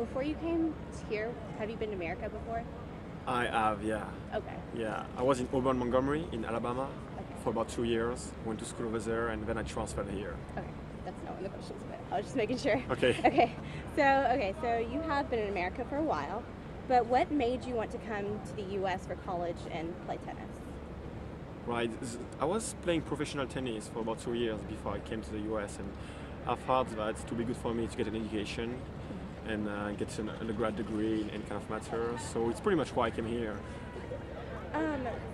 before you came here, have you been to America before? I have, yeah. Okay. Yeah, I was in Auburn, Montgomery, in Alabama, Okay. for about 2 years. Went to school over there, and then I transferred here. Okay. That's not one of the questions, but I was just making sure. Okay. Okay. So you have been in America for a while, but what made you want to come to the U.S. for college and play tennis? Right. I was playing professional tennis for about 2 years before I came to the US, and I thought that it would be good for me to get an education and get an undergrad degree in any kind of matter. So it's pretty much why I came here.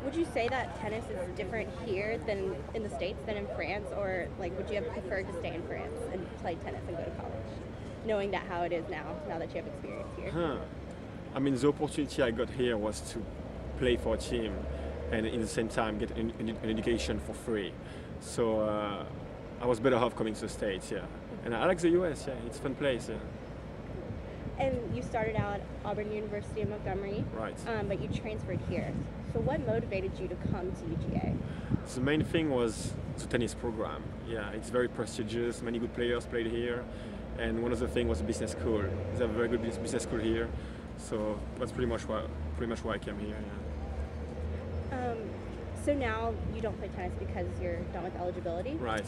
Would you say that tennis is different here than in the States than in France, or like would you have preferred to stay in France and play tennis and go to college, knowing that how it is now that you have experience here? Huh. I mean, the opportunity I got here was to play for a team and in the same time get an education for free. So I was better off coming to the States, yeah. And I like the US, yeah, it's a fun place, yeah. And you started out at Auburn University in Montgomery, Right. but you transferred here. So what motivated you to come to UGA? The main thing was the tennis program. Yeah, it's very prestigious. Many good players played here, and one of the things was the business school. They have a very good business school here, so that's pretty much why I came here. Yeah. So now you don't play tennis because you're done with eligibility. Right.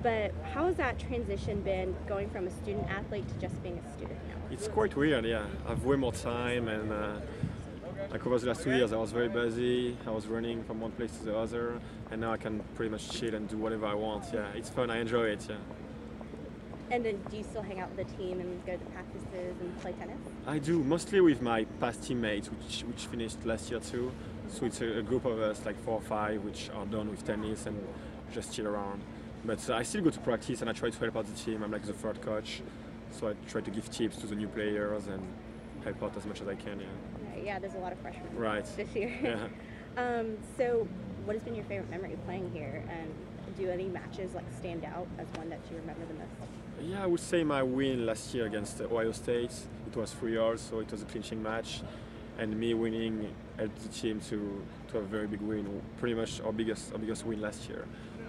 But how has that transition been going from a student athlete to just being a student now? It's quite weird. Yeah, I have way more time, and like over the last 2 years, I was very busy. I was running from one place to the other, and now I can pretty much chill and do whatever I want. Yeah, it's fun. I enjoy it. Yeah. And then do you still hang out with the team and go to practices and play tennis? I do, mostly with my past teammates, which finished last year too. So it's a group of us, like 4 or 5, which are done with tennis and just chill around. But I still go to practice and I try to help out the team. I'm like the third coach, so I try to give tips to the new players and help out as much as I can. Yeah. Yeah, there's a lot of freshmen Right. this year. Yeah. So what has been your favorite memory playing here? And do any matches like stand out as one that you remember the most? Yeah, I would say my win last year against Ohio State. It was 3-3, so it was a clinching match, and me winning helped the team to have a very big win. Pretty much our biggest win last year.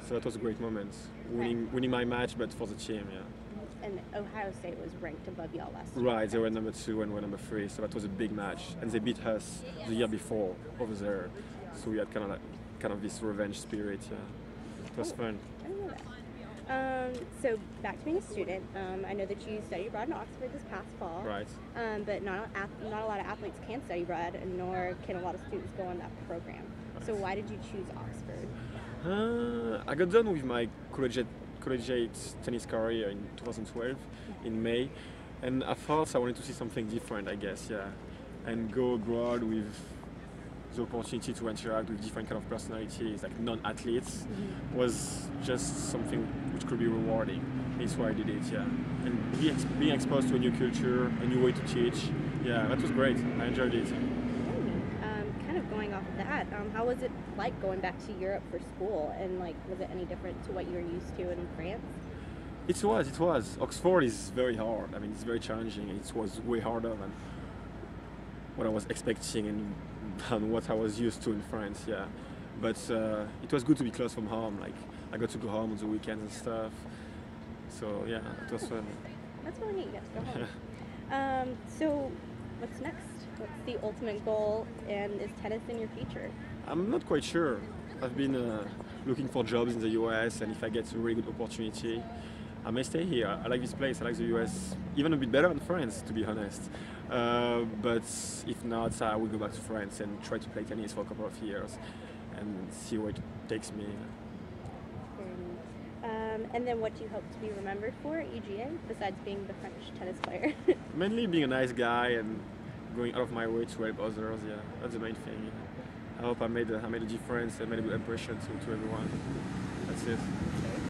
So that was a great moment. Winning my match, but for the team, yeah. And Ohio State was ranked above y'all last year. Right, they were number 2 and we're number 3, so that was a big match. And they beat us the year before over there, so we had kind of this revenge spirit. Yeah, it was fun. I didn't know that. So back to being a student, I know that you studied abroad in Oxford this past fall. Right. But not a lot of athletes can study abroad, and nor can a lot of students go on that program. So why did you choose Oxford? I got done with my collegiate tennis career in 2012 in May, and I thought I wanted to see something different, I guess, yeah, and go abroad with the opportunity to interact with different kind of personalities, like non-athletes, was just something which could be rewarding. That's why I did it, yeah. And being exposed to a new culture, a new way to teach, yeah, that was great. I enjoyed it. Kind of going off of that, how was it like going back to Europe for school, and like was it any different to what you were used to in France? It was. Oxford is very hard. I mean, it's very challenging. It was way harder than what I was expecting and what I was used to in France, yeah. But it was good to be close from home. Like, I got to go home on the weekends and stuff. So, yeah, it was fun. That's really neat, you got to go home. So, what's next? What's the ultimate goal, and is tennis in your future? I'm not quite sure. I've been looking for jobs in the US, and if I get a really good opportunity, I may stay here. I like this place. I like the US even a bit better than France, to be honest. But if not, I will go back to France and try to play tennis for a couple of years and see where it takes me. And then what do you hope to be remembered for at UGA, besides being the French tennis player? Mainly being a nice guy and going out of my way to help others, yeah. That's the main thing. I hope I made a difference and made a good impression to everyone. That's it.